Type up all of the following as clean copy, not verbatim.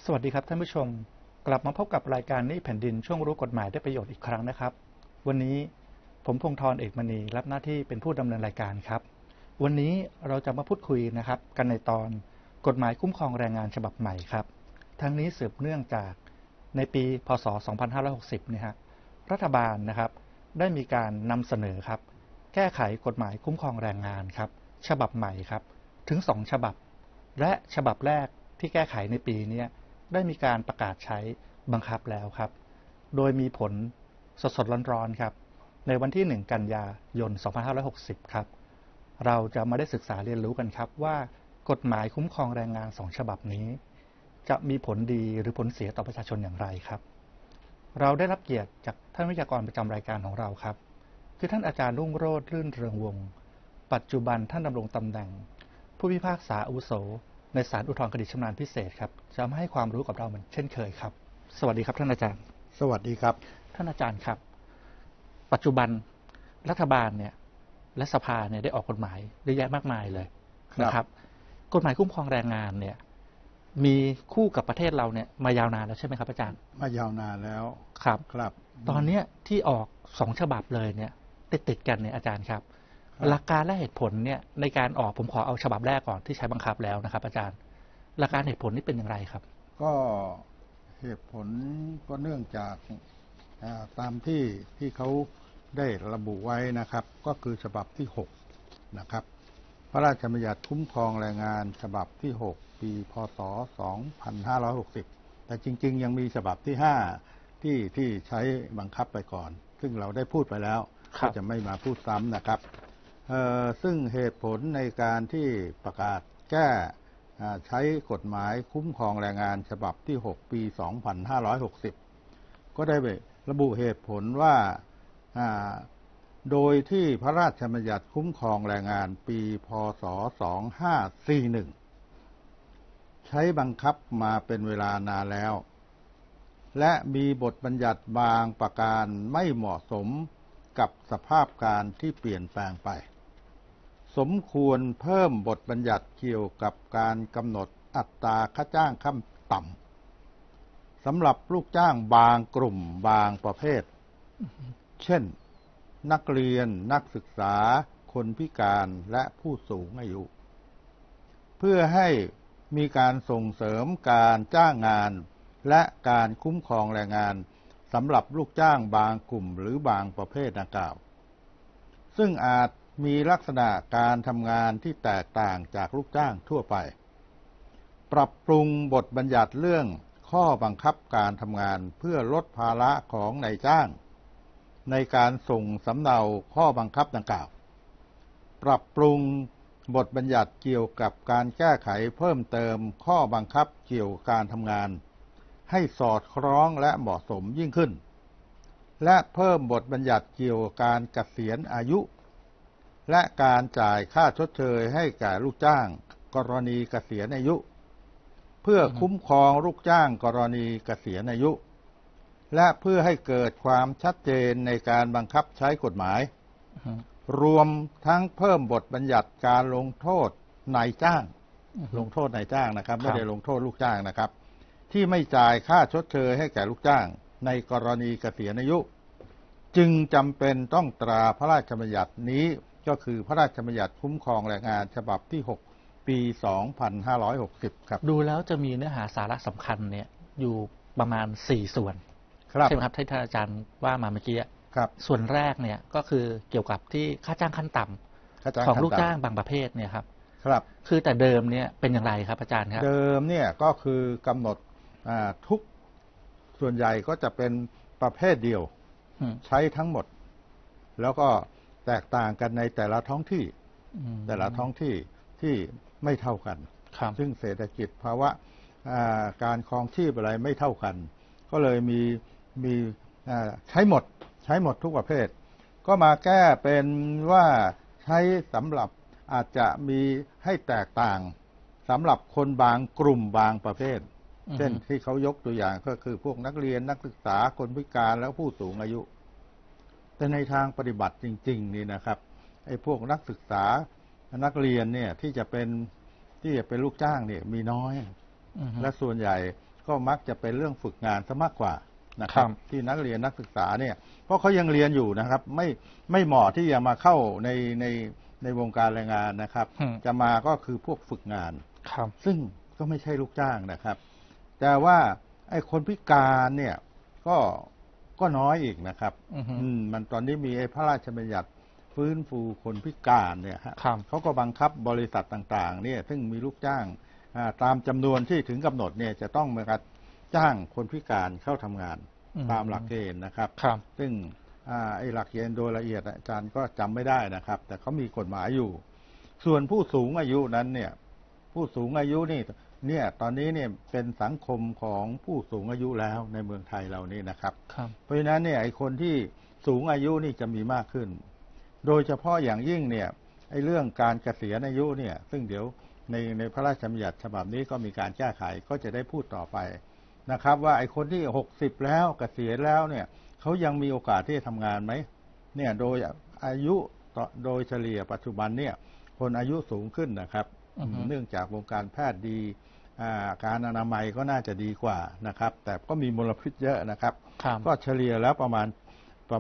สวัสดีครับท่านผู้ชมกลับมาพบกับรายการนี่แผ่นดินช่วงรู้กฎหมายได้ประโยชน์อีกครั้งนะครับวันนี้ผมพงษ์ธรเอกมณีรับหน้าที่เป็นผู้ดำเนินรายการครับวันนี้เราจะมาพูดคุยนะครับกันในตอนกฎหมายคุ้มครองแรงงานฉบับใหม่ครับทั้งนี้สืบเนื่องจากในปีพ.ศ. 2560เนี่ยฮะรัฐบาลนะครับได้มีการนำเสนอครับแก้ไขกฎหมายคุ้มครองแรงงานครับฉบับใหม่ครับถึง2ฉบับและฉบับแรกที่แก้ไขในปีนี้ได้มีการประกาศใช้บังคับแล้วครับโดยมีผลสดๆร้อนๆครับในวันที่1กันยายน2560ครับเราจะมาได้ศึกษาเรียนรู้กันครับว่ากฎหมายคุ้มครองแรงงาน2ฉบับนี้จะมีผลดีหรือผลเสียต่อประชาชนอย่างไรครับเราได้รับเกียรติจากท่านวิทยากรประจำรายการของเราครับคือท่านอาจารย์รุ่งโรจน์รื่นเรืองวงศ์ปัจจุบันท่านดำรงตำแหน่งผู้พิพากษาอาวุโสในศาลอุทธรณ์คดีชำนาญพิเศษครับจะมาให้ความรู้กับเราเหมือนเช่นเคยครับสวัสดีครับท่านอาจารย์สวัสดีครับท่านอาจารย์ครับปัจจุบันรัฐบาลเนี่ยและสภาเนี่ยได้ออกกฎหมายเยอะแยะมากมายเลยนะครับกฎหมายคุ้มครองแรงงานเนี่ยมีคู่กับประเทศเราเนี่ยมายาวนานแล้วใช่ไหมครับอาจารย์มายาวนานแล้วครับตอนนี้ที่ออก2ฉบับเลยเนี่ยติดกันเนี่ยอาจารย์ครับหลักการและเหตุผลเนี่ยในการออกผมขอเอาฉบับแรกก่อนที่ใช้บังคับแล้วนะครับอาจารย์หลักการเหตุผลนี่เป็นอย่างไรครับก็เหตุผลก็เนื่องจากตามที่เขาได้ระบุไว้นะครับก็คือฉบับที่6นะครับพระราชบัญญัติคุ้มครองแรงงานฉบับที่6ปีพ.ศ. 2560แต่จริงๆยังมีฉบับที่5ที่ใช้บังคับไปก่อนซึ่งเราได้พูดไปแล้วก็จะไม่มาพูดซ้ำนะครับซึ่งเหตุผลในการที่ประกาศแก้ใช้กฎหมายคุ้มครองแรงงานฉบับที่6ปี 2560ก็ได้ระบุเหตุผลว่าโดยที่พระราชบัญญัติคุ้มครองแรงงานปีพ.ศ. 2541ใช้บังคับมาเป็นเวลานานแล้วและมีบทบัญญัติบางประการไม่เหมาะสมกับสภาพการที่เปลี่ยนแปลงไปสมควรเพิ่มบทบัญญัติเกี่ยวกับการกำหนดอัตราค่าจ้างขั้นต่ำสำหรับลูกจ้างบางกลุ่มบางประเภทเช่นนักเรียนนักศึกษาคนพิการและผู้สูงอายุเพื่อให้มีการส่งเสริมการจ้างงานและการคุ้มครองแรงงานสำหรับลูกจ้างบางกลุ่มหรือบางประเภทดังกล่าวซึ่งอาจมีลักษณะการทำงานที่แตกต่างจากลูกจ้างทั่วไปปรับปรุงบทบัญญัติเรื่องข้อบังคับการทำงานเพื่อลดภาระของนายจ้างในการส่งสำเนาข้อบังคับดังกล่าวปรับปรุงบทบัญญัติเกี่ยวกับการแก้ไขเพิ่มเติมข้อบังคับเกี่ยวกับการทำงานให้สอดคล้องและเหมาะสมยิ่งขึ้นและเพิ่มบทบัญญัติเกี่ยวกับการเกษียณอายุและการจ่ายค่าชดเชยให้แก่ลูกจ้างกรณีเกษียณอายุเพื่อคุ้มครองลูกจ้างกรณีเกษียณอายุและเพื่อให้เกิดความชัดเจนในการบังคับใช้กฎหมายรวมทั้งเพิ่มบทบัญญัติการลงโทษนายจ้างลงโทษนายจ้างนะครับไม่ได้ลงโทษลูกจ้างนะครับที่ไม่จ่ายค่าชดเชยให้แก่ลูกจ้างในกรณีเกษียณอายุจึงจำเป็นต้องตราพระราชบัญญัตินี้ก็คือพระราชบัญญัติคุ้มครองแรงงานฉบับที่6ปี 2560ครับดูแล้วจะมีเนื้อหาสาระสำคัญเนี่ยอยู่ประมาณ4ส่วนใช่ไหมครับที่ท่านอาจารย์ว่ามาเมื่อกี้ครับส่วนแรกเนี่ยก็คือเกี่ยวกับที่ค่าจ้างขั้นต่ำของลูกจ้างบางประเภทเนี่ยครับคือแต่เดิมเนี่ยเป็นอย่างไรครับอาจารย์ครับเดิมเนี่ยก็คือกำหนดทุกส่วนใหญ่ก็จะเป็นประเภทเดียวใช้ทั้งหมดแล้วก็แตกต่างกันในแต่ละท้องที่ที่ไม่เท่ากันซึ่งเศรษฐกิจภาวะการครองชีพอะไรไม่เท่ากันก็เลยมีใช้หมดทุกประเภทก็มาแก้เป็นว่าใช้สำหรับอาจจะมีให้แตกต่างสำหรับคนบางกลุ่มบางประเภทเช่นที่เขายกตัวอย่างก็คือพวกนักเรียนนักศึกษาคนพิการแล้วผู้สูงอายุแต่ในทางปฏิบัติจริงๆนี่นะครับไอ้พวกนักศึกษานักเรียนเนี่ยที่จะเป็นลูกจ้างเนี่ยมีน้อยและส่วนใหญ่ก็ ก็มักจะเป็นเรื่องฝึกงานซะมากกว่านะครับที่นักเรียนนักศึกษาเนี่ยเพราะเขายังเรียนอยู่นะครับไม่เหมาะที่จะมาเข้าในวงการแรงงานนะครับจะมาก็คือพวกฝึกงานซึ่งก็ไม่ใช่ลูกจ้างนะครับแต่ว่าไอ้คนพิการเนี่ยก็น้อยอีกนะครับมันตอนนี้มีไอ้พระราชบัญญัติฟื้นฟูคนพิการเนี่ยฮะเขาก็บังคับบริษัทต่างๆเนี่ยซึ่งมีลูกจ้างตามจำนวนที่ถึงกำหนดเนี่ยจะต้องมาจ้างคนพิการเข้าทำงานตามหลักเกณฑ์นะครับซึ่งไอ้หลักเกณฑ์โดยละเอียดอาจารย์ก็จำไม่ได้นะครับแต่เขามีกฎหมายอยู่ส่วนผู้สูงอายุนั้นเนี่ยผู้สูงอายุเนี่ยตอนนี้เนี่ยเป็นสังคมของผู้สูงอายุแล้วในเมืองไทยเรานี่นะครับเพราะฉะนั้นเนี่ยไอ้คนที่สูงอายุนี่จะมีมากขึ้นโดยเฉพาะอย่างยิ่งเนี่ยไอ้เรื่องการเกษียณอายุเนี่ยซึ่งเดี๋ยวในพระราชบัญญัติฉบับนี้ก็มีการแก้ไขก็จะได้พูดต่อไปนะครับว่าไอ้คนที่60แล้วเกษียณแล้วเนี่ยเขายังมีโอกาสที่จะทำงานไหมเนี่ยโดยอายุโดยเฉลี่ยปัจจุบันเนี่ยคนอายุสูงขึ้นนะครับเนื่องจากวงการแพทย์ดีการอนามัยก็น่าจะดีกว่านะครับแต่ก็มีมลพิษเยอะนะครับก็เฉลี่ยแล้วประ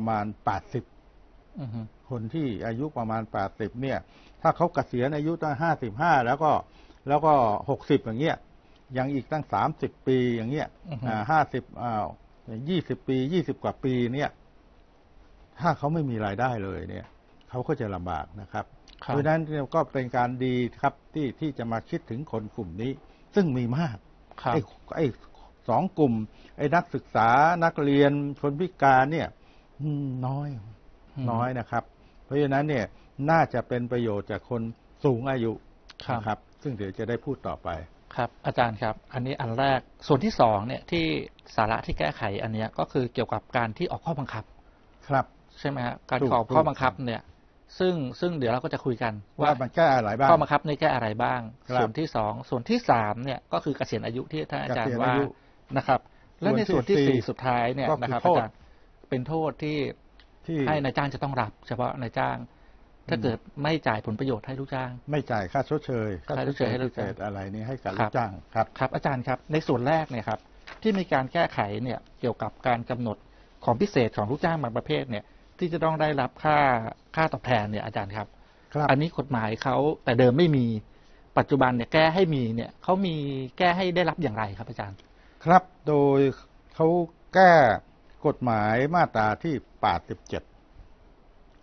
มาณ80คนที่อายุประมาณ80เนี่ยถ้าเขาเกษียณอายุตั้ง55แล้วก็60อย่างเงี้ยยังอีกตั้ง30ปีอย่างเงี้ย20ปี20กว่าปีเนี่ยถ้าเขาไม่มีรายได้เลยเนี่ยเขาก็จะลำบากนะครับเพราะฉะนั้นก็เป็นการดีครับที่จะมาคิดถึงคนกลุ่มนี้ซึ่งมีมากไอ้2กลุ่มไอ้นักศึกษานักเรียนคนพิการเนี่ยน้อยนะครับเพราะฉะนั้นเนี่ยน่าจะเป็นประโยชน์จากคนสูงอายุนะครับซึ่งเดี๋ยวจะได้พูดต่อไปครับอาจารย์ครับอันนี้อันแรกส่วนที่2เนี่ยที่สาระที่แก้ไขอันนี้ก็คือเกี่ยวกับการที่ออกข้อบังคับครับใช่ไหมฮะการออกข้อบังคับเนี่ยซึ่งเดี๋ยวเราก็จะคุยกันว่ามันแก้อะไรบ้างข้อบังคับในแก้อะไรบ้างส่วนที่2ส่วนที่3เนี่ยก็คือเกษียณอายุที่ท่านอาจารย์ว่านะครับและในส่วนที่4สุดท้ายเนี่ยนะครับอาจารย์เป็นโทษที่ให้นายจ้างจะต้องรับเฉพาะนายจ้างถ้าเกิดไม่จ่ายผลประโยชน์ให้ลูกจ้างไม่จ่ายค่าชดเชยให้ลูกจ้างอะไรนี้ให้กับลูกจ้างครับอาจารย์ครับในส่วนแรกเนี่ยครับที่มีการแก้ไขเนี่ยเกี่ยวกับการกำหนดของพิเศษของลูกจ้างบางประเภทเนี่ยที่จะต้องได้รับค่าตอบแทนเนี่ยอาจารย์ครับอันนี้กฎหมายเขาแต่เดิมไม่มีปัจจุบันเนี่ยแก้ให้มีเนี่ยเขามีแก้ให้ได้รับอย่างไรครับอาจารย์ครับโดยเขาแก้กฎหมายมาตราที่87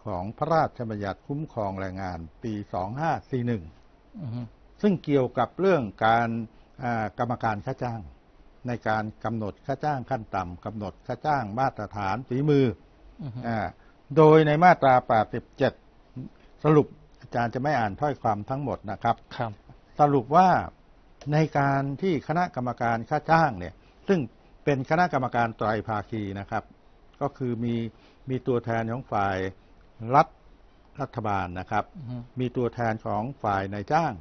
ของพระราชบัญญัติคุ้มครองแรงงานปี2541ซึ่งเกี่ยวกับเรื่องการกรรมการค่าจ้างในการกำหนดค่าจ้างขั้นต่ำกำหนดค่าจ้างมาตรฐานฝีมือโดยในมาตรา87สรุปอาจารย์จะไม่อ่านถ้อยความทั้งหมดนะครับสรุปว่าในการที่คณะกรรมการค่าจ้างเนี่ยซึ่งเป็นคณะกรรมการไตรภาคีนะครับก็คือมีตัวแทนของฝ่ายรัฐบาลนะครับมีตัวแทนของฝ่ายนายจ้าง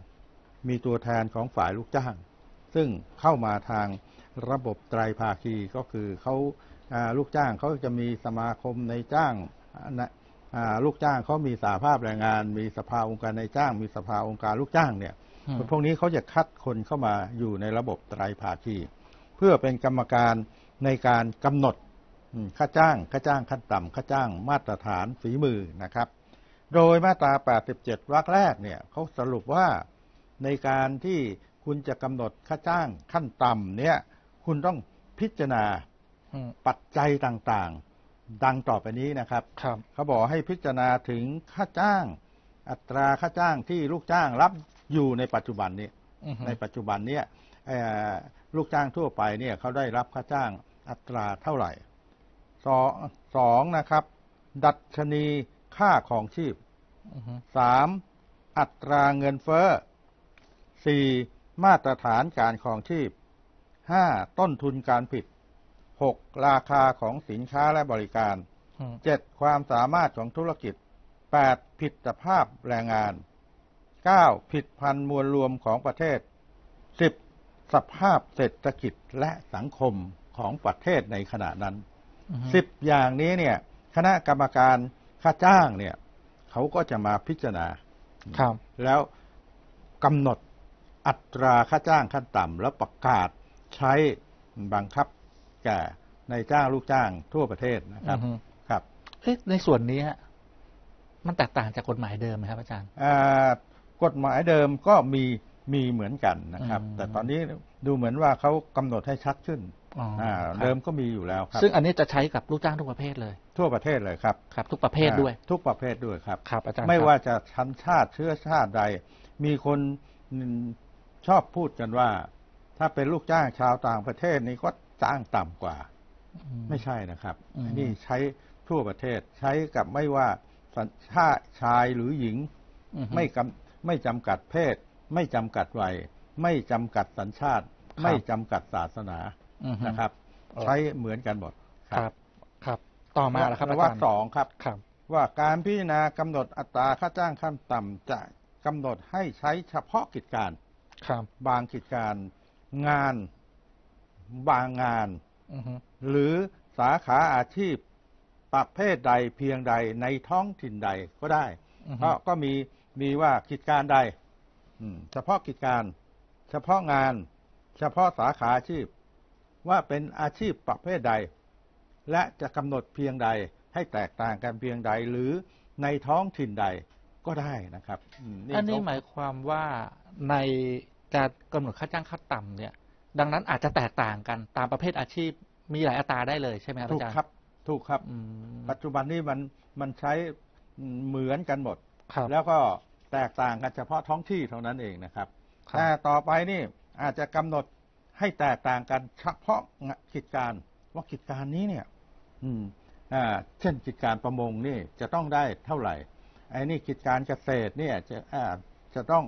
มีตัวแทนของฝ่ายลูกจ้างซึ่งเข้ามาทางระบบไตรภาคีก็คือเขาลูกจ้างเขาจะมีสมาคมนายจ้างลูกจ้างเขามีสหภาพแรงงานมีสภาองค์การนายจ้างมีสภาองค์การลูกจ้างเนี่ยพวกนี้เขาจะคัดคนเข้ามาอยู่ในระบบไตรภาคีเพื่อเป็นกรรมการในการกำหนดค่าจ้างขั้นต่ำค่าจ้างมาตรฐานฝีมือนะครับโดยมาตรา87วรรคแรกเนี่ยเขาสรุปว่าในการที่คุณจะกำหนดค่าจ้างขั้นต่ำเนี่ยคุณต้องพิจารณาปัจจัยต่างๆดังต่อไปนี้นะครับเขาบอกให้พิจารณาถึงค่าจ้างอัตราค่าจ้างที่ลูกจ้างรับอยู่ในปัจจุบันนี้ในปัจจุบันนี้ลูกจ้างทั่วไปเนี่ยเขาได้รับค่าจ้างอัตราเท่าไหร่สองนะครับดัชนีค่าครองชีพ3อัตราเงินเฟ้อ4มาตรฐานการครองชีพ5ต้นทุนการผลิต6ราคาของสินค้าและบริการ7ความสามารถของธุรกิจ8ผลิตภาพแรงงาน9ผลิตภัณฑ์มวลรวมของประเทศ10สภาพเศรษฐกิจและสังคมของประเทศในขณะนั้น10อย่างนี้เนี่ยคณะกรรมการค่าจ้างเนี่ยเขาก็จะมาพิจารณาแล้วกำหนดอัตราค่าจ้างขั้นต่ำแล้วประกาศใช้ บังคับแก่นายจ้างลูกจ้างทั่วประเทศนะครับครับในส่วนนี้มันแตกต่างจากกฎหมายเดิมไหมครับอาจารย์กฎหมายเดิมก็มีเหมือนกันนะครับแต่ตอนนี้ดูเหมือนว่าเขากำหนดให้ชัดขึ้นเดิมก็มีอยู่แล้วครับซึ่งอันนี้จะใช้กับลูกจ้างทุกประเภทเลยทั่วประเทศเลยครับครับทุกประเภทด้วยทุกประเภทด้วยครับครับอาจารย์ไม่ว่าจะชั้นชาติเชื้อชาติใดมีคนชอบพูดกันว่าถ้าเป็นลูกจ้างชาวต่างประเทศนี่ก็จ้างต่ำกว่าไม่ใช่นะครับนี่ใช้ทั่วประเทศใช้กับไม่ว่าสัญชาติชายหรือหญิงไม่จำกัดเพศไม่จำกัดวัยไม่จำกัดสัญชาติไม่จำกัดศาสนานะครับใช้เหมือนกันหมดครับต่อมาแล้วครับวรรคสองครับว่าการพิจารณากำหนดอัตราค่าจ้างขั้นต่ำจะกำหนดให้ใช้เฉพาะกิจการบางกิจการงานบางงานหรือสาขาอาชีพประเภทใดเพียงใดในท้องถิ่นใดก็ได้เพราะก็มีว่ากิจการใดเฉพาะกิจการเฉพาะงานเฉพาะสาขาอาชีพว่าเป็นอาชีพประเภทใดและจะกำหนดเพียงใดให้แตกต่างกันเพียงใดหรือในท้องถิ่นใดก็ได้นะครับอันนี้หมายความว่าในการกำหนดค่าจ้างขั้นต่ำเนี่ยดังนั้นอาจจะแตกต่างกันตามประเภทอาชีพมีหลายอัตราได้เลยใช่ไหมครับอาจารย์ถูกครับปัจจุบันนี้มันใช้เหมือนกันหมดแล้วก็แตกต่างกันเฉพาะท้องที่เท่านั้นเองนะครับแต่ต่อไปนี่อาจจะกำหนดให้แตกต่างกันเฉพาะกิจการว่ากิจการนี้เนี่ยเช่นกิจการประมงนี่จะต้องได้เท่าไหร่ไอ้นี่กิจการเกษตรเนี่ยจะต้อง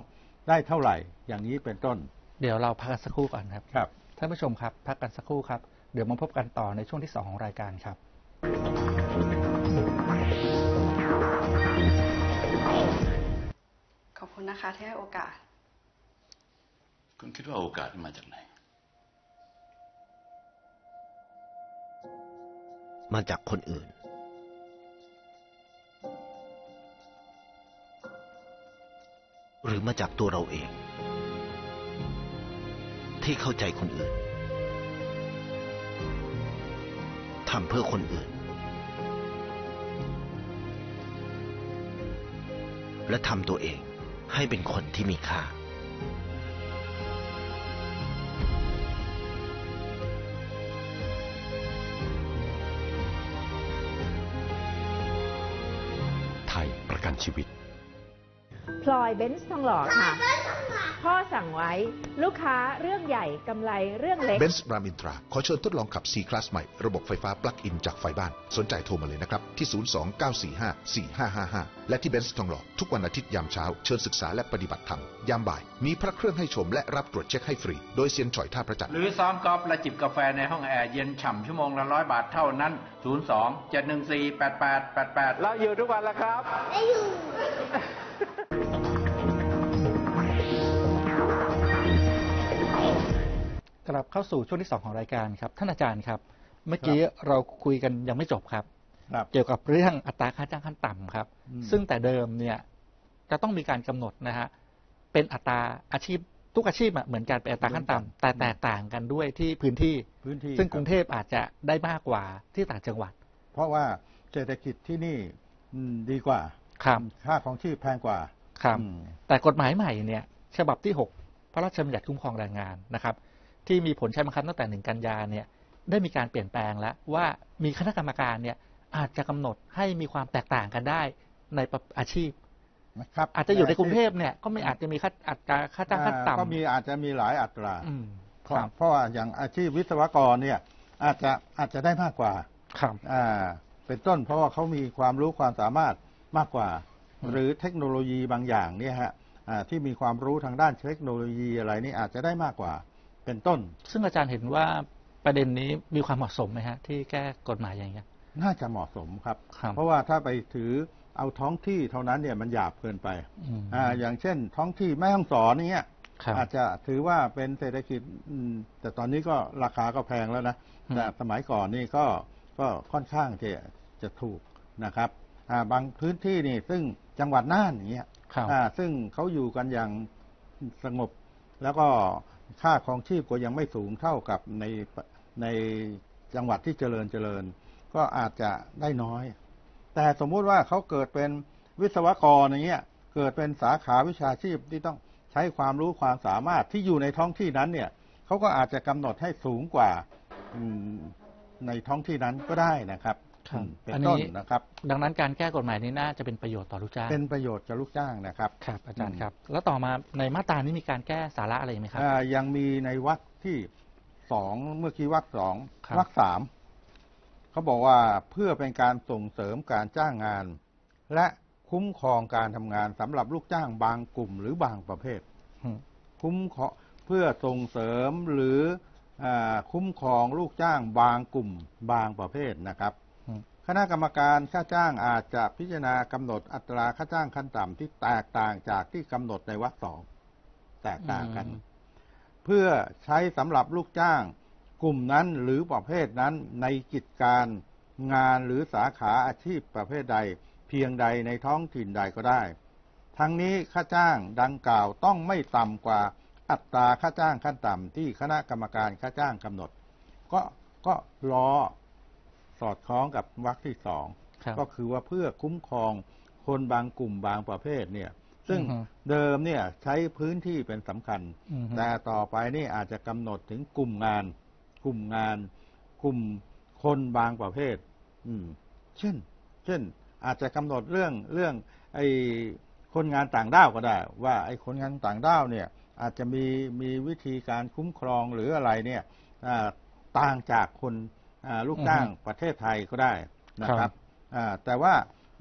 ได้เท่าไหร่อย่างนี้เป็นต้นเดี๋ยวเราพักกันสักครู่ก่อนครับท่านผู้ชมครับพักกันสักครู่ครับเดี๋ยวมาพบกันต่อในช่วงที่2ของรายการครับขอบคุณนะคะที่ให้โอกาสคุณคิดว่าโอกาสมาจากไหนมาจากคนอื่นหรือมาจากตัวเราเองที่เข้าใจคนอื่นทำเพื่อคนอื่นและทำตัวเองให้เป็นคนที่มีค่าไทยประกันชีวิตพลอยเบนซ์ทองหล่อค่ะพ่อสั่งไว้ลูกค้าเรื่องใหญ่กำไรเรื่องเล็กเบนซ์รามอินทราขอเชิญทดลองขับ C-Class ใหม่ระบบไฟฟ้าปลั๊กอินจากไฟบ้านสนใจโทรมาเลยนะครับที่029454555และที่เบนซ์ทองหล่อทุกวันอาทิตย์ยามเช้าเชิญศึกษาและปฏิบัติธรรมยามบ่ายมีพระเครื่องให้ชมและรับตรวจเช็คให้ฟรีโดยเซียนฉ่อยท่าประจันหรือซ้อมกอล์ฟและจิบกาแฟในห้องแอร์เย็นฉ่ำชั่วโมงละ100 บาทเท่านั้น02-714-8888เราอยู่ทุกวันแล้วครับได้อยู่กลับเข้าสู่ช่วงที่2ของรายการครับท่านอาจารย์ครับเมื่อกี้เราคุยกันยังไม่จบครับเกี่ยวกับเรื่องอัตราค่าจ้างขั้นต่ำครับซึ่งแต่เดิมเนี่ยจะต้องมีการกำหนดนะฮะเป็นอัตราอาชีพทุกอาชีพเหมือนกันเป็นอัตราขั้นต่ำแต่แตกต่างกันด้วยที่พื้นที่ซึ่งกรุงเทพอาจจะได้มากกว่าที่ต่างจังหวัดเพราะว่าเศรษฐกิจที่นี่ดีกว่าค่าของชีพแพงกว่าครับแต่กฎหมายใหม่เนี่ยฉบับที่6พระราชบัญญัติคุ้มครองแรงงานนะครับที่มีผลใช้บังคับตั้งแต่1 กันยายนเนี่ยได้มีการเปลี่ยนแปลงแล้วว่ามีคณะกรรมการเนี่ยอาจจะกำหนดให้มีความแตกต่างกันได้ในอาชีพนะครับอาจจะอยู่ในกรุงเทพเนี่ยก็ไม่อาจจะมีอัตราค่าจ้างขั้นต่ำก็อาจจะมีหลายอัตราเพราะว่าอย่างอาชีพวิศวกรเนี่ยอาจจะได้มากกว่าเป็นต้นเพราะว่าเขามีความรู้ความสามารถมากกว่าหรือเทคโนโลยีบางอย่างเนี่ยฮะที่มีความรู้ทางด้านเทคโนโลยีอะไรนี่อาจจะได้มากกว่าเป็นต้นซึ่งอาจารย์เห็นว่าประเด็นนี้มีความเหมาะสมไหมฮะที่แก้กฎหมายอย่างนี้น่าจะเหมาะสมครับเพราะว่าถ้าไปถือเอาท้องที่เท่านั้นเนี่ยมันหยาบเกินไปอย่างเช่นท้องที่แม่ฮ่องสอนนี่อาจจะถือว่าเป็นเศรษฐกิจแต่ตอนนี้ก็ราคาก็แพงแล้วนะแต่สมัยก่อนนี่ก็ค่อนข้างจะถูกนะครับบางพื้นที่นี่ซึ่งจังหวัดน่านอย่างเงี้ยซึ่งเขาอยู่กันอย่างสงบแล้วก็ค่าครองชีพก็ยังไม่สูงเท่ากับใน ในจังหวัดที่เจริญก็อาจจะได้น้อย แต่สมมุติว่าเขาเกิดเป็นวิศวกรอย่างเงี้ยเกิดเป็นสาขาวิชาชีพที่ต้องใช้ความรู้ความสามารถที่อยู่ในท้องที่นั้นเนี่ยเขาก็อาจจะกำหนดให้สูงกว่าในท้องที่นั้นก็ได้นะครับเป็นต้นนะครับ ดังนั้นการแก้กฎหมายนี้น่าจะเป็นประโยชน์ต่อลูกจ้างเป็นประโยชน์กับลูกจ้างนะครับครับอาจารย์ครับแล้วต่อมาในมาตรานี้มีการแก้สาระอะไรไหมครับยังมีในวรรคที่2เมื่อกี้วรรค2วรรค3เขาบอกว่าเพื่อเป็นการส่งเสริมการจ้างงานและคุ้มครองการทำงานสำหรับลูกจ้างบางกลุ่มหรือบางประเภทคุ้มครองเพื่อส่งเสริมหรือคุ้มครองลูกจ้างบางกลุ่มบางประเภทนะครับคณะกรรมการค่าจ้างอาจจะพิจารณากำหนดอัตราค่าจ้างขั้นต่ำที่แตกต่างจากที่กำหนดในวรรค2แตกต่างกันเพื่อใช้สำหรับลูกจ้างกลุ่มนั้นหรือประเภทนั้นในกิจการงานหรือสาขาอาชีพประเภทใดเพียงใดในท้องถิ่นใดก็ได้ทั้งนี้ค่าจ้างดังกล่าวต้องไม่ต่ำกว่าอัตราค่าจ้างขั้นต่ำที่คณะกรรมการค่าจ้างกำหนดก็ล้อสอดคล้องกับวรรคที่2ก็คือว่าเพื่อคุ้มครองคนบางกลุ่มบางประเภทเนี่ยซึ่งเดิมเนี่ยใช้พื้นที่เป็นสำคัญแต่ต่อไปนี่อาจจะกำหนดถึงกลุ่มงานกลุ่มคนบางประเภทเช่นอาจจะกำหนดเรื่องไอ้คนงานต่างด้าวก็ได้ว่าไอ้คนงานต่างด้าวเนี่ยอาจจะมีวิธีการคุ้มครองหรืออะไรเนี่ยต่างจากคนลูกจ้างประเทศไทยก็ได้นะครับแต่ว่า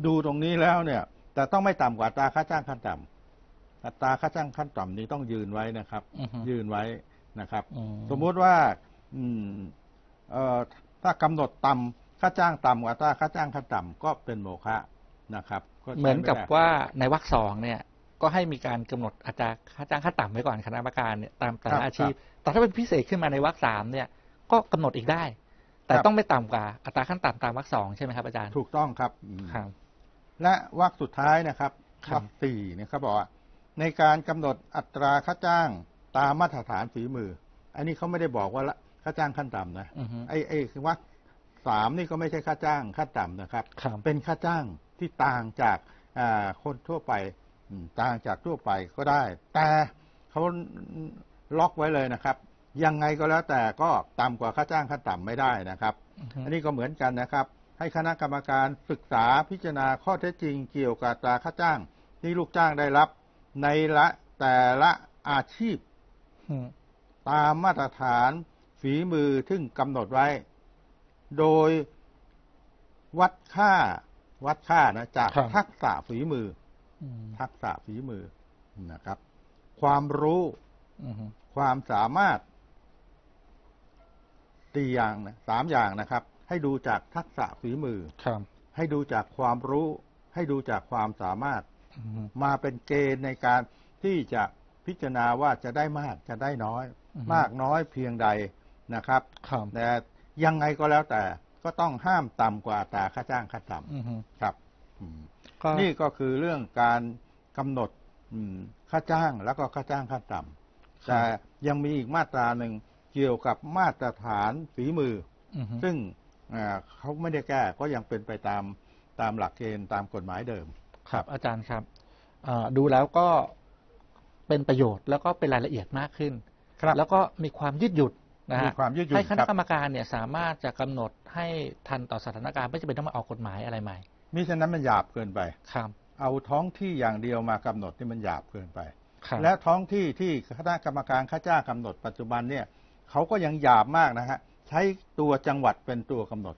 ดูตรงนี้แล้วเนี่ยแต่ต้องไม่ต่ำกว่าอัตราค่าจ้างขั้นต่ำอัตราค่าจ้างขั้นต่ำนี้ต้องยืนไว้นะครับยืนไว้นะครับสมมุติว่าถ้ากำหนดต่ำค่าจ้างต่ำกว่าอัตราค่าจ้างขั้นต่ำก็เป็นโมฆะนะครับเหมือนกับว่าในวรรค2เนี่ยก็ให้มีการกำหนดอัตราค่าจ้างขั้นต่ำไว้ก่อนคณะกรรมการเนี่ยตามแต่ละอาชีพแต่ถ้าเป็นพิเศษขึ้นมาในวรรค3เนี่ยก็กำหนดอีกได้แต่ต้องไม่ต่ำกว่าอัตราขั้นต่ำตามวรรค2ใช่ไหมครับอาจารย์ถูกต้องครับและวรรคสุดท้ายนะครับวรรค4เนี่ยเขาบอกว่าในการกำหนดอัตราค่าจ้างตามมาตรฐานฝีมืออันนี้เขาไม่ได้บอกว่าค่าจ้างขั้นต่ำนะไอ้วรรค3นี่ก็ไม่ใช่ค่าจ้างขั้นต่ำนะครับเป็นค่าจ้างที่ต่างจากคนทั่วไปต่างจากทั่วไปก็ได้แต่เขาล็อกไว้เลยนะครับยังไงก็แล้วแต่ก็ต่ำกว่าค่าจ้างขั้นต่ำไม่ได้นะครับอันนี้ก็เหมือนกันนะครับให้คณะกรรมการศึกษาพิจารณาข้อเท็จจริงเกี่ยวกับอัตราค่าจ้างที่ลูกจ้างได้รับในแต่ละอาชีพตามมาตรฐานฝีมือซึ่งกำหนดไว้โดยวัดค่านะจากทักษะฝีมือนะครับความรู้ความสามารถ4อย่างนะ3อย่างนะครับให้ดูจากทักษะฝีมือให้ดูจากความรู้ให้ดูจากความสามารถมาเป็นเกณฑ์ในการที่จะพิจารณาว่าจะได้มากจะได้น้อยมากน้อยเพียงใดนะครับแต่ยังไงก็แล้วแต่ก็ต้องห้ามต่ำกว่าอัตราค่าจ้างขั้นต่ำครับนี่ก็คือเรื่องการกำหนดค่าจ้างแล้วก็ค่าจ้างขั้นต่ำแต่ยังมีอีกมาตราหนึ่งเกี่ยวกับมาตรฐานฝีมือซึ่งเขาไม่ได้แก้ก็ยังเป็นไปตามหลักเกณฑ์ตามกฎหมายเดิมครับอาจารย์ครับดูแล้วก็เป็นประโยชน์แล้วก็เป็นรายละเอียดมากขึ้นแล้วก็มีความยืดหยุ่นนะฮะให้คณะกรรมการเนี่ยสามารถจะกำหนดให้ทันต่อสถานการณ์ไม่จำเป็นต้องมาออกกฎหมายอะไรใหม่มิฉะนั้นมันหยาบเกินไปเอาท้องที่อย่างเดียวมากำหนดนี่มันหยาบเกินไปและท้องที่ที่คณะกรรมการค่าจ้างกำหนดปัจจุบันเนี่ยเขาก็ยังหยาบมากนะฮะใช้ตัวจังหวัดเป็นตัวกำหนด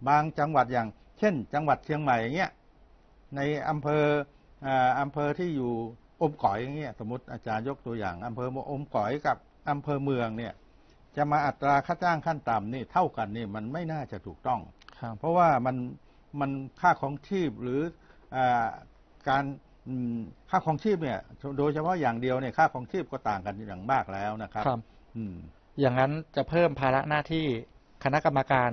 บางจังหวัดอย่างเช่นจังหวัดเชียงใหม่อย่างเงี้ยในอำเภอที่อยู่อมก๋อยอย่างเงี้ยสมมติอาจารย์ยกตัวอย่างอำเภออมก๋อยกับอำเภอเมืองเนี่ยจะมาอัตราค่าจ้างขั้นต่ำนี่เท่ากันนี่มันไม่น่าจะถูกต้องเพราะว่ามันค่าของชีพหรือการค่าของชีพเนี่ยโดยเฉพาะอย่างเดียวเนี่ยค่าของชีพก็ต่างกันอย่างมากแล้วนะครับอย่างนั้นจะเพิ่มภาระหน้าที่คณะกรรมการ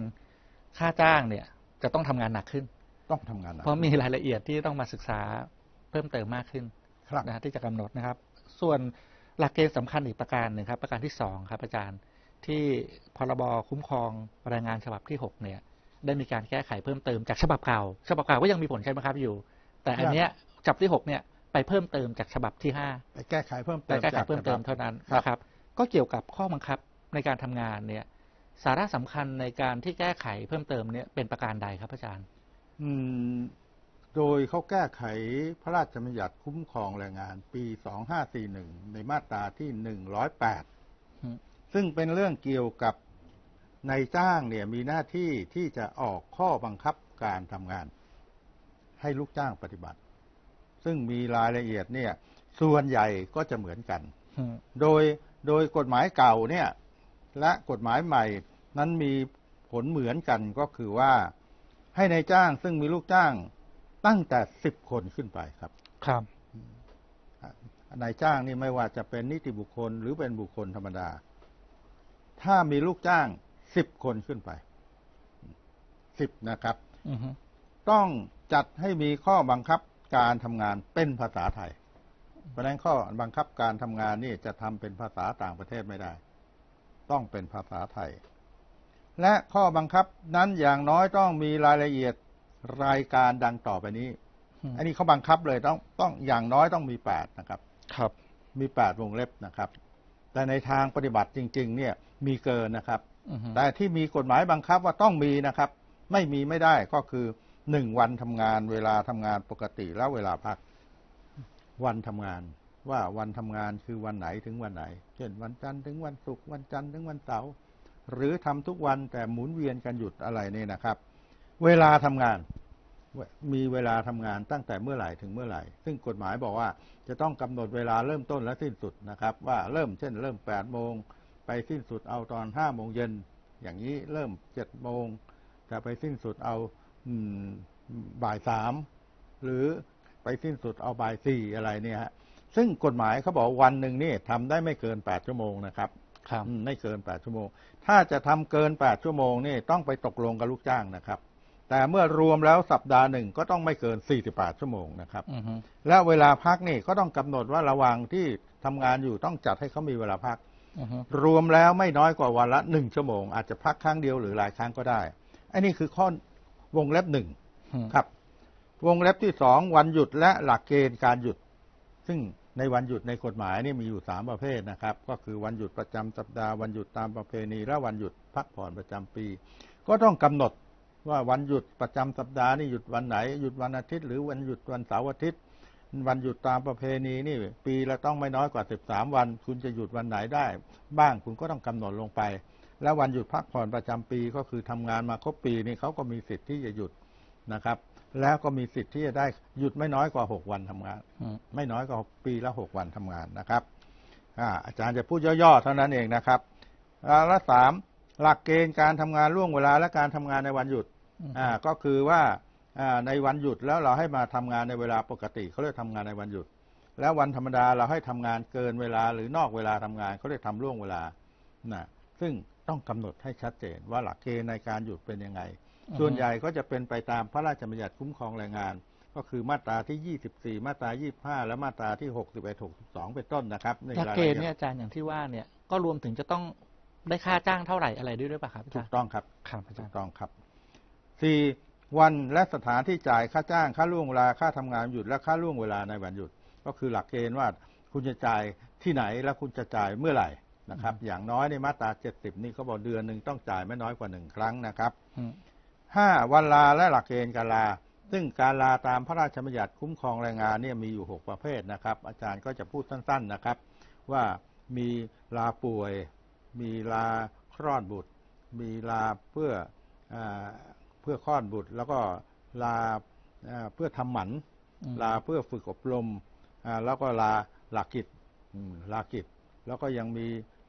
ค่าจ้างเนี่ยจะต้องทำงานหนักขึ้นต้องทำงานหนักเพราะมีรายละเอียดที่ต้องมาศึกษาเพิ่มเติมมากขึ้นนะที่จะกำหนดนะครับส่วนหลักเกณฑ์สำคัญอีกประการหนึ่งครับประการที่2ครับอาจารย์ ที่พรบคุ้มครองแรงงานฉบับที่6เนี่ยได้มีการแก้ไขเพิ่มเติมจากฉบับเก่าก็ยังมีผลใช่ไหมครับอยู่แต่อันเนี้ยฉบับที่6เนี่ยไปเพิ่มเติมจากฉบับที่5ไปแก้ไขเพิ่มเติมเท่านั้นนะครับก็เกี่ยวกับข้อบังคับในการทำงานเนี่ยสาระสำคัญในการที่แก้ไขเพิ่มเติมเนี่ยเป็นประการใดครับอาจารย์โดยเขาแก้ไขพระราชบัญญัติคุ้มครองแรงงานปี 2541 ในมาตราที่ 108 ซึ่งเป็นเรื่องเกี่ยวกับนายจ้างเนี่ยมีหน้าที่ที่จะออกข้อบังคับการทำงานให้ลูกจ้างปฏิบัติซึ่งมีรายละเอียดเนี่ยส่วนใหญ่ก็จะเหมือนกันโดยกฎหมายเก่าเนี่ยและกฎหมายใหม่นั้นมีผลเหมือนกันก็คือว่าให้นายจ้างซึ่งมีลูกจ้างตั้งแต่10 คนขึ้นไปครับครับนายจ้างนี่ไม่ว่าจะเป็นนิติบุคคลหรือเป็นบุคคลธรรมดาถ้ามีลูกจ้าง10 คนขึ้นไป10นะครับต้องจัดให้มีข้อบังคับการทำงานเป็นภาษาไทยเพราะฉะนั้นข้อบังคับการทำงานนี่จะทำเป็นภาษาต่างประเทศไม่ได้ต้องเป็นภาษาไทยและข้อบังคับนั้นอย่างน้อยต้องมีรายละเอียดรายการดังต่อไปนี้อันนี้เขาบังคับเลยต้องอย่างน้อยต้องมี8นะครับครับมี8วงเล็บนะครับแต่ในทางปฏิบัติจริงๆเนี่ยมีเกินนะครับแต่ที่มีกฎหมายบังคับว่าต้องมีนะครับไม่มีไม่ได้ก็คือ1 วันทำงานเวลาทำงานปกติแล้วเวลาพักวันทำงานว่าวันทำงานคือวันไหนถึงวันไหนเช่นวันจันทร์ถึงวันศุกร์วันจันทร์ถึงวันเสาร์หรือทำทุกวันแต่หมุนเวียนกันหยุดอะไรนี่นะครับเวลาทำงานมีเวลาทำงานตั้งแต่เมื่อไหร่ถึงเมื่อไหร่ซึ่งกฎหมายบอกว่าจะต้องกำหนดเวลาเริ่มต้นและสิ้นสุดนะครับว่าเริ่ม8 โมงไปสิ้นสุดเอาตอน5 โมงเย็นอย่างนี้เริ่ม7 โมงจะไปสิ้นสุดเอาบ่าย 3หรือไปสิ้นสุดเอาบ่าย 4อะไรเนี่ยฮะซึ่งกฎหมายเขาบอกวันหนึ่งนี่ทำได้ไม่เกิน8 ชั่วโมงนะครับไม่เกิน8 ชั่วโมงถ้าจะทำเกิน8 ชั่วโมงนี่ต้องไปตกลงกับลูกจ้างนะครับแต่เมื่อรวมแล้วสัปดาห์หนึ่งก็ต้องไม่เกิน48 ชั่วโมงนะครับและเวลาพักนี่ก็ต้องกำหนดว่าระหว่างที่ทำงานอยู่ต้องจัดให้เขามีเวลาพักรวมแล้วไม่น้อยกว่าวันละ1 ชั่วโมงอาจจะพักครั้งเดียวหรือหลายครั้งก็ได้อันนี้คือข้อวงเล็บ1ครับวงเล็บที่2วันหยุดและหลักเกณฑ์การหยุดซึ่งในวันหยุดในกฎหมายนี่มีอยู่3 ประเภทนะครับก็คือวันหยุดประจำสัปดาห์วันหยุดตามประเพณีและวันหยุดพักผ่อนประจำปีก็ต้องกำหนดว่าวันหยุดประจำสัปดาห์นี่หยุดวันไหนหยุดวันอาทิตย์หรือวันหยุดวันเสาร์อาทิตย์วันหยุดตามประเพณีนี่ปีละต้องไม่น้อยกว่า13 วันคุณจะหยุดวันไหนได้บ้างคุณก็ต้องกำหนดลงไปแล้ววันหยุดพักผ่อนประจำปีก็คือทำงานมาครบปีนี่เขาก็มีสิทธิ์ที่จะหยุดนะครับแล้วก็มีสิทธิ์ที่จะได้หยุดไม่น้อยกว่า6 วันทำงานไม่น้อยกว่าปีละ6 วันทำงานนะครับอาจารย์จะพูดย่อๆเท่านั้นเองนะครับและ3หลักเกณฑ์การทำงานล่วงเวลาและการทำงานในวันหยุดก็คือว่าในวันหยุดแล้วเราให้มาทำงานในเวลาปกติเขาเรียกทำงานในวันหยุดแล้ววันธรรมดาเราให้ทำงานเกินเวลาหรือนอกเวลาทำงานเขาเรียกทำล่วงเวลาซึ่งต้องกำหนดให้ชัดเจนว่าหลักเกณฑ์ในการหยุดเป็นยังไงส่วนใหญ่ก็จะเป็นไปตามพระราชบัญญัติคุ้มครองแรงงานก็คือมาตราที่24มาตรา25และมาตราที่61 62เป็นต้นนะครับหลักเกณฑ์เนี่ยอาจารย์อย่างที่ว่าเนี่ยก็รวมถึงจะต้องได้ค่าจ้างเท่าไหร่อะไรด้วยหรือเปล่าครับอาจารย์ถูกต้องครับอาจารย์ถูกต้องครับ4วันและสถานที่จ่ายค่าจ้างค่าล่วงเวลาค่าทำงานหยุดและค่าล่วงเวลาในวันหยุดก็คือหลักเกณฑ์ว่าคุณจะจ่ายที่ไหนและคุณจะจ่ายเมื่อไหร่นะครับอย่างน้อยในมาตรา70นี่เขาบอกเดือนหนึ่งต้องจ่ายไม่น้อยกว่า1 ครั้งนะครับ5วันลาและหลักเกณฑ์การลาซึ่งการลาตามพระราชบัญญัติคุ้มครองแรงงานเนี่ยมีอยู่6 ประเภทนะครับอาจารย์ก็จะพูดสั้นๆนะครับว่ามีลาป่วยมีลาคลอดบุตรมีลาเพื่อคลอดบุตรแล้วก็ลาเพื่อทำหมันลาเพื่อฝึกอบรมแล้วก็ลาหลักกิจแล้วก็ยังมี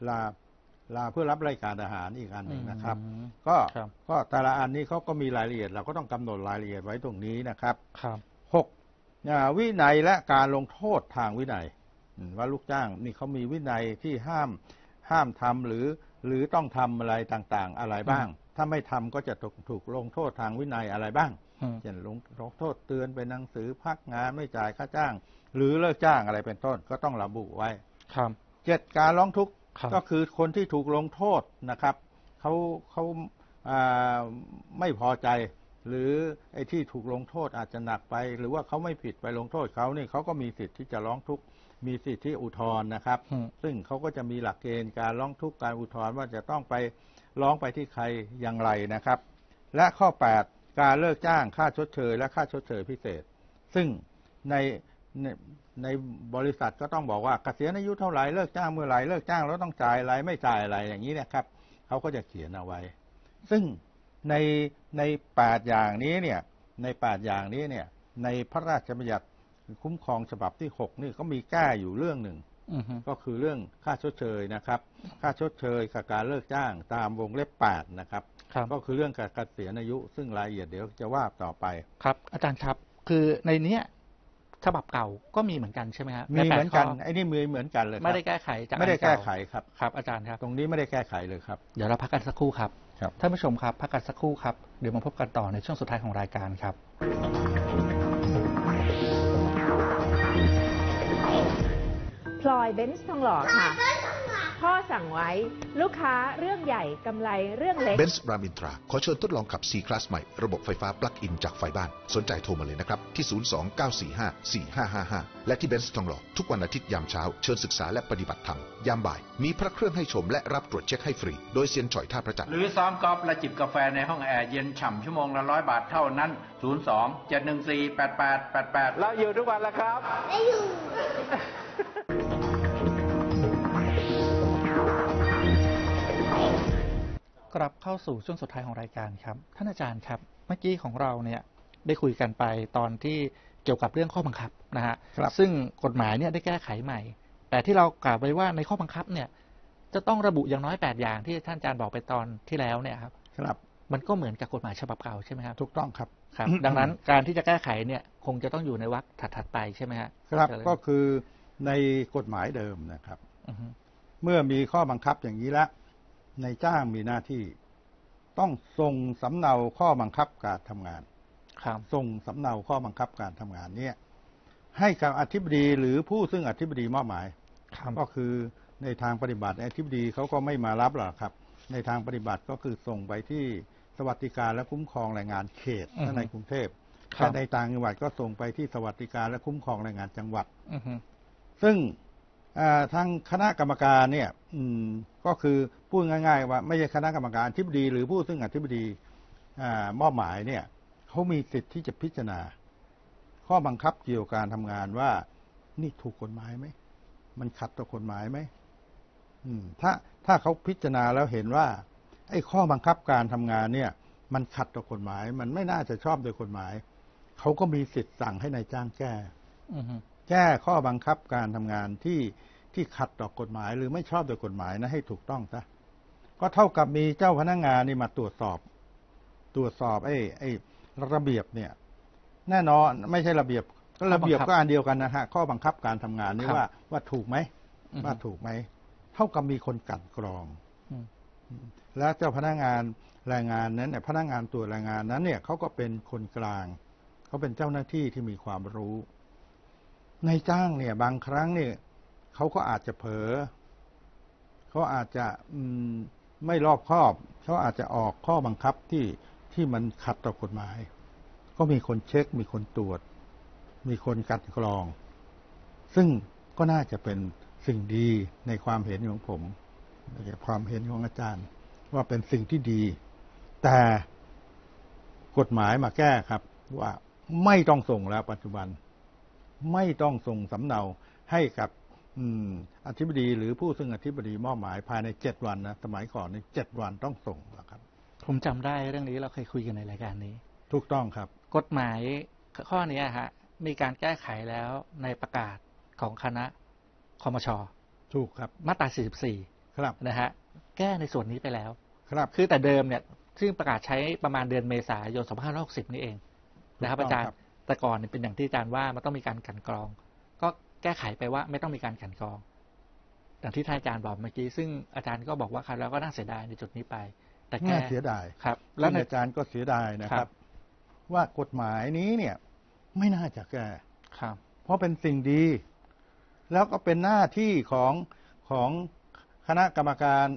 ลาเพื่อรับรายการอาหารอีกอันหนึ่งนะครับก็แต่ละอันนี้เขาก็มีรายละเอียดเราก็ต้องกำหนดรายละเอียดไว้ตรงนี้นะครับ6วินัยและการลงโทษทางวินัยว่าลูกจ้างนี่เขามีวินัยที่ห้ามทำหรือต้องทำอะไรต่างๆอะไรบ้างถ้าไม่ทำก็จะถูกลงโทษทางวินัยอะไรบ้างเช่นลงโทษเตือนเป็นหนังสือพักงานไม่จ่ายค่าจ้างหรือเลิกจ้างอะไรเป็นต้นก็ต้องระบุไว้7การร้องทุกข์ ก็คือคนที่ถูกลงโทษนะครับเขาไม่พอใจ หรือไอ้ที่ถูกลงโทษอาจจะหนักไป หรือว่าเขาไม่ผิดไปลงโทษเขานี่เขาก็มีสิทธิ์ที่จะร้องทุกข์มีสิทธิอุทธรณ์นะครับซึ่งเขาก็จะมีหลักเกณฑ์การร้องทุกข์การอุทธรณ์ว่าจะต้องไปร้องไปที่ใครอย่างไรนะครับและข้อ 8 การเลิกจ้างค่าชดเชยและค่าชดเชยพิเศษซึ่งในบริษัทก็ต้องบอกว่าเกษียณอายุเท่าไหร่เลิกจ้างเมื่อไหร่เลิกจ้างแล้วต้องจ่ายอะไรไม่จ่ายอะไรอย่างนี้นะครับเขาก็จะเขียนเอาไว้ซึ่งใน8อย่างนี้เนี่ยใน8อย่างนี้เนี่ยในพระราชบัญญัติคุ้มครองฉบับที่6นี่ก็มีแก้อยู่เรื่องหนึ่งก็คือเรื่องค่าชดเชยนะครับค่าชดเชยกับการเลิกจ้างตามวงเล็บ8นะครับก็คือเรื่องการเกษียณอายุซึ่งรายละเอียดเดี๋ยวจะว่าต่อไปครับอาจารย์ครับคือในเนี้ยฉบับเก่าก็มีเหมือนกันใช่ไหมครับมีเหมือนกันไอ้นี่มีเหมือนกันเลยไม่ได้แก้ไขจากไม่ได้แก้ไขครับครับอาจารย์ครับตรงนี้ไม่ได้แก้ไขเลยครับเดี๋ยวเราพักกันสักครู่ครับท่านผู้ชมครับพักกันสักครู่ครับเดี๋ยวมาพบกันต่อในช่วงสุดท้ายของรายการครับพลอยเบนซ์ทองหล่อค่ะพ่อสั่งไว้ลูกค้าเรื่องใหญ่กำไรเรื่องเล็กเบนซ์รามอินทราขอเชิญทดลองขับ C-Class ใหม่ระบบไฟฟ้าปลั๊กอินจากไฟบ้านสนใจโทรมาเลยนะครับที่ 029454555 และที่เบนซ์ทองหล่อทุกวันอาทิตย์ยามเช้าเชิญศึกษาและปฏิบัติธรรมยามบ่ายมีพระเครื่องให้ชมและรับตรวจเช็คให้ฟรีโดยเซียนฉ่อยท่าพระจันทร์หรือซ้อมกอล์ฟและจิบกาแฟในห้องแอร์เย็นฉ่ำชั่วโมงละ100 บาทเท่านั้น 02-714-8888 แล้วอยู่ทุกวันละครับได้อยู่กลับเข้าสู่ช่วงสุดท้ายของรายการครับท่านอาจารย์ครับเมื่อกี้ของเราเนี่ยได้คุยกันไปตอนที่เกี่ยวกับเรื่องข้อบังคับนะฮะซึ่งกฎหมายเนี่ยได้แก้ไขใหม่แต่ที่เรากล่าวไว้ว่าในข้อบังคับเนี่ยจะต้องระบุอย่างน้อย8อย่างที่ท่านอาจารย์บอกไปตอนที่แล้วเนี่ยครับมันก็เหมือนกับกฎหมายฉบับเก่าใช่ไหมครับถูกต้องครับครับ ดังนั้นการที่จะแก้ไขเนี่ยคงจะต้องอยู่ในวรรคถัดๆไปใช่ไหมครับก็คือในกฎหมายเดิมนะครับเมื่อมีข้อบังคับอย่างนี้แล้วนายจ้างมีหน้าที่ต้องส่งสำเนาข้อบังคับการทำงานส่งสำเนาข้อบังคับการทำงานเนี่ยให้กับอธิบดีหรือผู้ซึ่งอธิบดีมอบหมายก็คือในทางปฏิบัติอธิบดีเขาก็ไม่มารับหรอกครับในทางปฏิบัติก็คือส่งไปที่สวัสดิการและคุ้มครองแรงงานเขตในกรุงเทพแต่ในต่างจังหวัดก็ส่งไปที่สวัสดิการและคุ้มครองแรงงานจังหวัดซึ่งทางคณะกรรมการเนี่ยก็คือพูดง่ายๆว่าไม่ใช่คณะกรรมการอธิบดีหรือผู้ซึ่งอธิบดีมอบหมายเนี่ยเขามีสิทธิ์ที่จะพิจารณาข้อบังคับเกี่ยวกับการทำงานว่านี่ถูกกฎหมายไหมมันขัดต่อกฎหมายไหมถ้าเขาพิจารณาแล้วเห็นว่าไอ้ข้อบังคับการทำงานเนี่ยมันขัดต่อกฎหมายมันไม่น่าจะชอบโดยกฎหมายเขาก็มีสิทธิ์สั่งให้นายจ้างแก้ข้อบังคับการทำงานที่ขัดต่อกฎหมายหรือไม่ชอบโดยกฎหมายนะให้ถูกต้องซะก็เท่ากับมีเจ้าพนักงานนี่มาตรวจสอบไอ้ระเบียบเนี่ยแน่นอนไม่ใช่ระเบียบก็อันเดียวกันนะฮะข้อบังคับการทำงานนี่ว่าถูกไหมว่าถูกไหมเท่ากับมีคนกลั่นกรองแล้วเจ้าพนักงานแรงงานนั้นเนี่ยพนักงานตรวจแรงงานนั้นเนี่ยเขาก็เป็นคนกลางเขาเป็นเจ้าหน้าที่ที่มีความรู้นายจ้างเนี่ยบางครั้งเนี่ยเขาก็อาจจะเผลอเขาอาจจะไม่รอบคอบเขาอาจจะออกข้อบังคับที่มันขัดต่อกฎหมายก็มีคนเช็คมีคนตรวจมีคนกลั่นกรองซึ่งก็น่าจะเป็นสิ่งดีในความเห็นของผมในความเห็นของอาจารย์ว่าเป็นสิ่งที่ดีแต่กฎหมายมาแก้ครับว่าไม่ต้องส่งแล้วปัจจุบันไม่ต้องส่งสำเนาให้กับอธิบดีหรือผู้ซึ่งอธิบดีมอบหมายภายใน7 วันนะสมัยก่อนใน7 วันต้องส่งแล้วครับผมจำได้เรื่องนี้เราเคยคุยกันในรายการนี้ถูกต้องครับกฎหมายข้อนี้ฮะมีการแก้ไขแล้วในประกาศของคณะคมช.ถูกครับมาตรา44ครับนะฮะแก้ในส่วนนี้ไปแล้วครับคือแต่เดิมเนี่ยซึ่งประกาศใช้ประมาณเดือนเมษายน2560นี่เองนะครับอาจารย์แต่ก่อนเป็นอย่างที่อาจารย์ว่ามันต้องมีการกลั่นกรองก็แก้ไขไปว่าไม่ต้องมีการกลั่นกรองอย่างที่ท่านอาจารย์บอกเมื่อกี้ซึ่งอาจารย์ก็บอกว่าครับแล้วก็น่าเสียดายในจุดนี้ไปแต่แก้เสียดายครับแล้วอาจารย์ก็เสียดายนะครับว่ากฎหมายนี้เนี่ยไม่น่าจะแก้เพราะเป็นสิ่งดีแล้วก็เป็นหน้าที่ของ คณะกรรมการ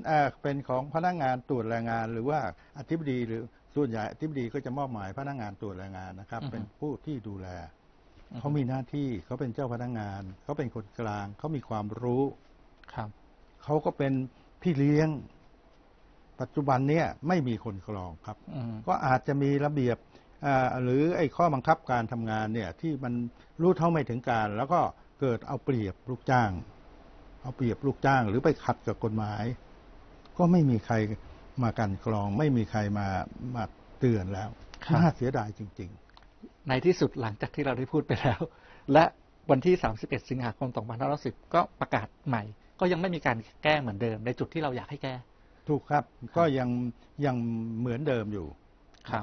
เป็นของพนักงานตรวจแรงงาน หรือว่าอธิบดีหรือส่วนใหญ่อธิบดีก็จะมอบหมายพนักงานตรวจแรงงานนะครับ เป็นผู้ที่ดูแลเขามีหน้าที่เขาเป็นเจ้าพนักงานเขาเป็นคนกลางเขามีความรู้ครับเขาก็เป็นพี่เลี้ยงปัจจุบันเนี่ยไม่มีคนกรองครับก็อาจจะมีระเบียบหรือไอ้ข้อบังคับการทำงานเนี่ยที่มันรู้เท่าไม่ถึงการแล้วก็เกิดเอาเปรียบลูกจ้างเอาเปรียบลูกจ้างหรือไปขัดกับกฎหมายก็ไม่มีใครมากันกรองไม่มีใครมาเตือนแล้วน่าเสียดายจริงๆในที่สุดหลังจากที่เราได้พูดไปแล้วและวันที่31 สิงหาคม 2510ก็ประกาศใหม่ก็ยังไม่มีการแก้เหมือนเดิมในจุดที่เราอยากให้แก้ถูกครับก็ยังเหมือนเดิมอยู่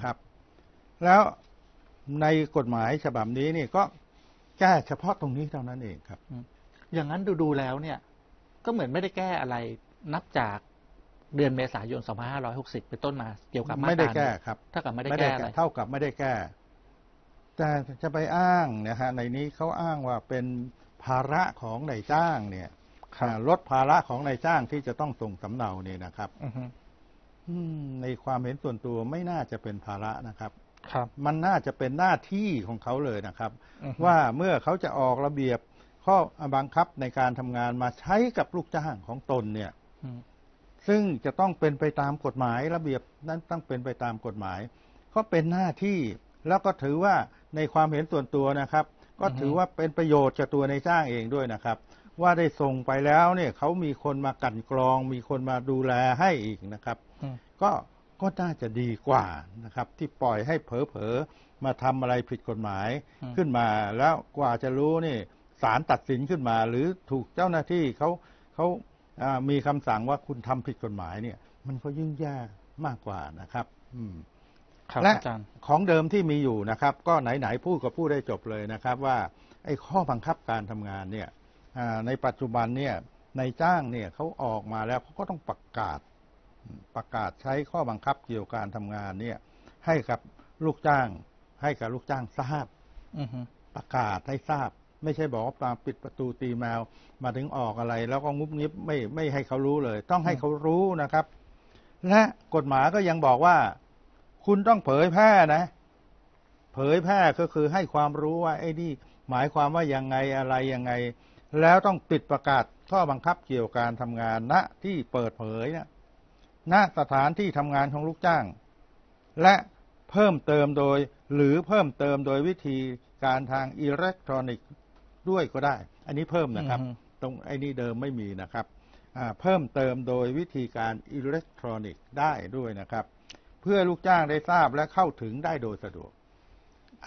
ครับแล้วในกฎหมายฉบับนี้นี่ก็แก้เฉพาะตรงนี้เท่านั้นเองครับอย่างนั้นดูแล้วเนี่ยก็เหมือนไม่ได้แก้อะไรนับจากเดือนเมษายน 2560 เป็นต้นมาเกี่ยวกับมาตราไม่ได้แก้ครับเท่ากับไม่ได้แก้อะไรเท่ากับไม่ได้แก้แต่จะไปอ้างนะฮะในนี้เขาอ้างว่าเป็นภาระของนายจ้างเนี่ยลดภาระของนายจ้างที่จะต้องส่งสำเนาเนี่ยนะครับในความเห็นส่วนตัวไม่น่าจะเป็นภาระนะครับมันน่าจะเป็นหน้าที่ของเขาเลยนะครับว่าเมื่อเขาจะออกระเบียบข้อบังคับในการทำงานมาใช้กับลูกจ้างของตนเนี่ยซึ่งจะต้องเป็นไปตามกฎหมายระเบียบนั้นต้องเป็นไปตามกฎหมายก็เป็นหน้าที่แล้วก็ถือว่าในความเห็นส่วนตัวนะครับก็ถือว่าเป็นประโยชน์กับตัวนายจ้างเองด้วยนะครับว่าได้ส่งไปแล้วเนี่ยเขามีคนมากั่นกรองมีคนมาดูแลให้อีกนะครับก็น่าจะดีกว่านะครับที่ปล่อยให้เผลอๆมาทำอะไรผิดกฎหมายขึ้นมาแล้วกว่าจะรู้นี่ศาลตัดสินขึ้นมาหรือถูกเจ้าหน้าที่เขามีคำสั่งว่าคุณทำผิดกฎหมายเนี่ยมันก็ยิ่งแย่มากกว่านะครับและของเดิมที่มีอยู่นะครับก็ไหนๆพูดก็พูดได้จบเลยนะครับว่าไอ้ข้อบังคับการทำงานเนี่ยในปัจจุบันเนี่ยนายจ้างเนี่ยเขาออกมาแล้วเขาก็ต้องประกาศใช้ข้อบังคับเกี่ยวกับการทำงานเนี่ยให้กับลูกจ้างทราบประกาศให้ทราบไม่ใช่บอกว่าปิดประตูตีแมวมาถึงออกอะไรแล้วก็งุบงิบไม่ให้เขารู้เลยต้องให้เขารู้นะครับและกฎหมายก็ยังบอกว่าคุณต้องเผยแพร่นะเผยแพร่ก็คือให้ความรู้ว่าไอ้นี่หมายความว่ายังไงอะไรยังไงแล้วต้องติดประกาศข้อบังคับเกี่ยวกับการทำงานณที่เปิดเผยณสถานที่ทำงานของลูกจ้างและเพิ่มเติมโดยวิธีการทางอิเล็กทรอนิกส์ด้วยก็ได้อันนี้เพิ่มนะครับตรงไอ้นี่เดิมไม่มีนะครับเพิ่มเติมโดยวิธีการอิเล็กทรอนิกส์ได้ด้วยนะครับเพื่อลูกจ้างได้ทราบและเข้าถึงได้โดยสะดวก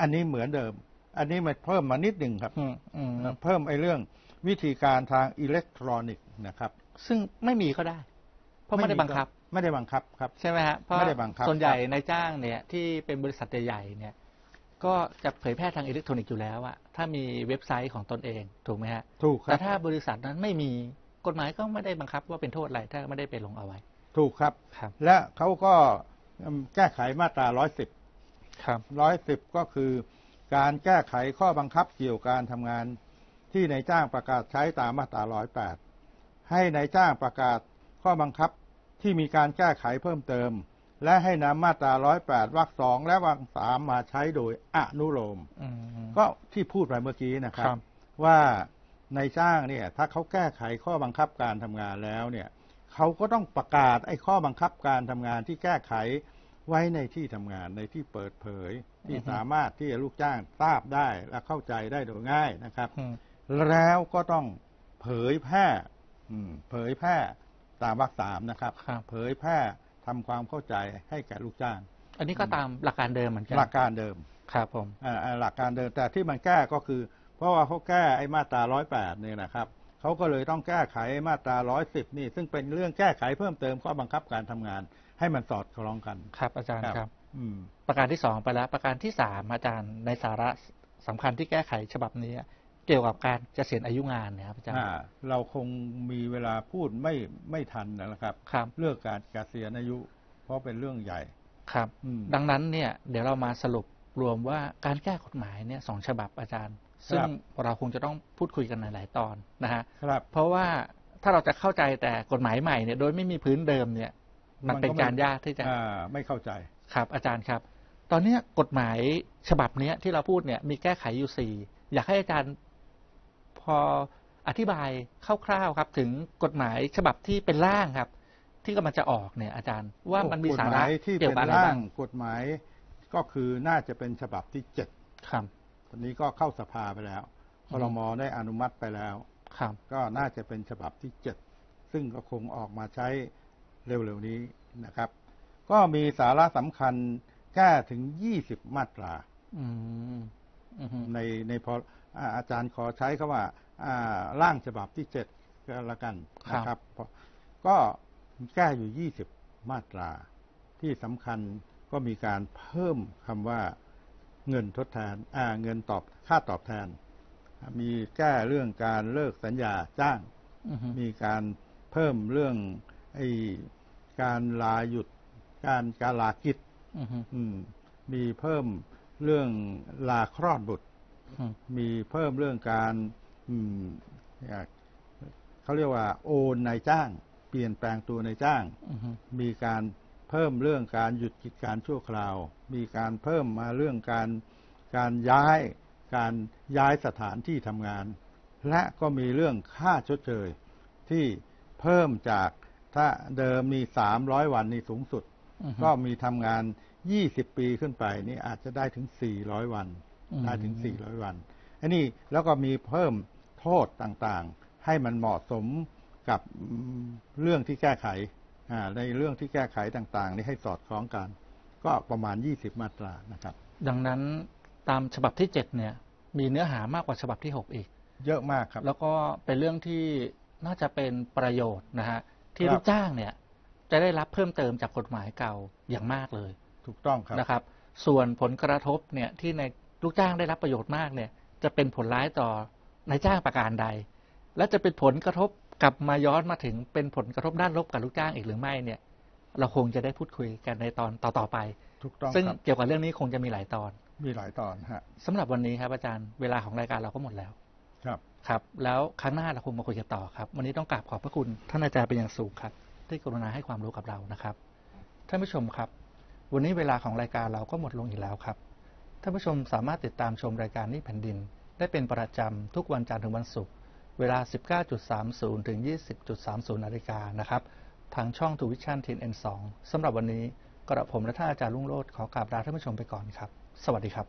อันนี้เหมือนเดิมอันนี้มันเพิ่มมานิดหนึ่งครับเพิ่มไอ้เรื่องวิธีการทางอิเล็กทรอนิกส์นะครับซึ่งไม่มีก็ได้เพราะไม่ได้บังคับครับใช่ไหมฮะเพราะส่วนใหญ่นายจ้างเนี่ยที่เป็นบริษัทใหญ่ๆเนี่ยก็จะเผยแพร่ทางอิเล็กทรอนิกส์อยู่แล้วอะถ้ามีเว็บไซต์ของตนเองถูกไหมฮะถูกครับแต่ถ้าบริษัทนั้นไม่มีกฎหมายก็ไม่ได้บังคับว่าเป็นโทษอะไรถ้าไม่ได้ไปลงเอาไว้ถูกครับและเขาก็แก้ไขมาตรา110ครับ110ก็คือการแก้ไขข้อบังคับเกี่ยวกับการทำงานที่นายจ้างประกาศใช้ตามมาตรา108ให้นายจ้างประกาศข้อบังคับที่มีการแก้ไขเพิ่มเติมและให้นำมาตรา108วรรค2และวรรค3มาใช้โดยอนุโลมก็ที่พูดไปเมื่อกี้นะครับว่านายจ้างเนี่ยถ้าเขาแก้ไขข้อบังคับการทำงานแล้วเนี่ยเขาก็ต้องประกาศไอ้ข้อบังคับการทำงานที่แก้ไขไว้ในที่ทำงานในที่เปิดเผยที่สามารถที่ลูกจ้างทราบได้และเข้าใจได้โดยง่ายนะครับแล้วก็ต้องเผยแพร่ตามวรรค3นะครับเผยแพร่ทำความเข้าใจให้แก่ลูกจ้างอันนี้ก็ตามหลักการเดิมเหมือนกันหลักการเดิมครับผมหลักการเดิมแต่ที่มันแก้ก็คือเพราะว่าเขาแก้ไอ้มาตรา108เนี่ยนะครับเขาก็เลยต้องแก้ไขมาตรา110นี่ซึ่งเป็นเรื่องแก้ไขเพิ่มเติมข้อบังคับการทำงานให้มันสอดคล้องกันครับอาจารย์ครับประการที่2ไปแล้วประการที่3อาจารย์ในสาระสำคัญที่แก้ไขฉบับนี้เกี่ยวกับการเกษียณอายุงานนะครับอาจารย์เราคงมีเวลาพูดไม่ทันนะครับเรื่องการเกษียณอายุเพราะเป็นเรื่องใหญ่ครับดังนั้นเนี่ยเดี๋ยวเรามาสรุปรวมว่าการแก้กฎหมายเนี่ย2 ฉบับอาจารย์ซึ่งเราคงจะต้องพูดคุยกันหลายๆตอนนะฮะเพราะว่า ถ้าเราจะเข้าใจแต่กฎหมายใหม่เนี่ยโดยไม่มีพื้นเดิมเนี่ยมันเป็นการยากที่จะไม่เข้าใจครับอาจารย์ครับตอนนี้กฎหมายฉบับนี้ที่เราพูดเนี่ยมีแก้ไขอยู่4อยากให้อาจารย์พออธิบายคร่าวๆครับถึงกฎหมายฉบับที่เป็นร่างครับที่กำลังจะออกเนี่ยอาจารย์ว่ามันมีสาระเกี่ยวกับอะไรบ้างกฎหมายก็คือน่าจะเป็นฉบับที่7ครับตอนนี้ก็เข้าสภาไปแล้วครม.ได้อนุมัติไปแล้วครับก็น่าจะเป็นฉบับที่7ซึ่งก็คงออกมาใช้เร็วๆนี้นะครับก็มีสาระสำคัญแก้ถึง20มาตราในพออาจารย์ขอใช้คำว่าร่างฉบับที่7ก็แล้วกันนะครับก็แก้อยู่20มาตราที่สำคัญก็มีการเพิ่มคำว่าเงินทดแทนเงินค่าตอบแทนมีแก้เรื่องการเลิกสัญญาจ้างมีการเพิ่มเรื่องการลาหยุดการลากิจมีเพิ่มเรื่องลาคลอดบุตรมีเพิ่มเรื่องการเขาเรียกว่าโอนนายจ้างเปลี่ยนแปลงตัวนายจ้างมีการเพิ่มเรื่องการหยุดกิจการชั่วคราวมีการเพิ่มมาเรื่องการย้ายสถานที่ทำงานและก็มีเรื่องค่าชดเชยที่เพิ่มจากถ้าเดิมมี300วันนี่สูงสุดก็มีทำงาน20ปีขึ้นไปนี่อาจจะได้ถึง400วันได้ถึง400วันอันนี้แล้วก็มีเพิ่มโทษต่างๆให้มันเหมาะสมกับเรื่องที่แก้ไขในเรื่องที่แก้ไขต่างๆนี่ให้สอดคล้องกันก็ประมาณ20มาตรานะครับดังนั้นตามฉบับที่7เนี่ยมีเนื้อหามากกว่าฉบับที่6อีกเยอะมากครับแล้วก็เป็นเรื่องที่น่าจะเป็นประโยชน์นะฮะที่ลูกจ้างเนี่ยจะได้รับเพิ่มเติมจากกฎหมายเก่าอย่างมากเลยถูกต้องครับนะครับส่วนผลกระทบเนี่ยที่ในลูกจ้างได้รับประโยชน์มากเนี่ยจะเป็นผลร้ายต่อนายจ้างประการใดและจะเป็นผลกระทบกลับมาย้อนมาถึงเป็นผลกระทบด้านลบกับลูกจ้างอีกหรือไม่เนี่ยเราคงจะได้พูดคุยกันในตอนต่อๆไปถูกต้องซึ่งเกี่ยวกับเรื่องนี้คงจะมีหลายตอนฮะสำหรับวันนี้ครับอาจารย์เวลาของรายการเราก็หมดแล้วครับแล้วครั้งหน้าเราคงมาคุยกันต่อครับวันนี้ต้องกราบขอบพระคุณท่านอาจารย์เป็นอย่างสูงครับที่กรุณาให้ความรู้กับเรานะครับท่านผู้ชมครับวันนี้เวลาของรายการเราก็หมดลงอีกแล้วครับท่านผู้ชมสามารถติดตามชมรายการนี้แผ่นดินได้เป็นประจำทุกวันจันทร์ถึงวันศุกร์เวลา 19.30 ถึง 20.30 นาฬิกานะครับทางช่อง Tuition TN2 สำหรับวันนี้กระผมและท่านอาจารย์รุ่งโรจน์ขอกราบลาท่านผู้ชมไปก่อนครับสวัสดีครับ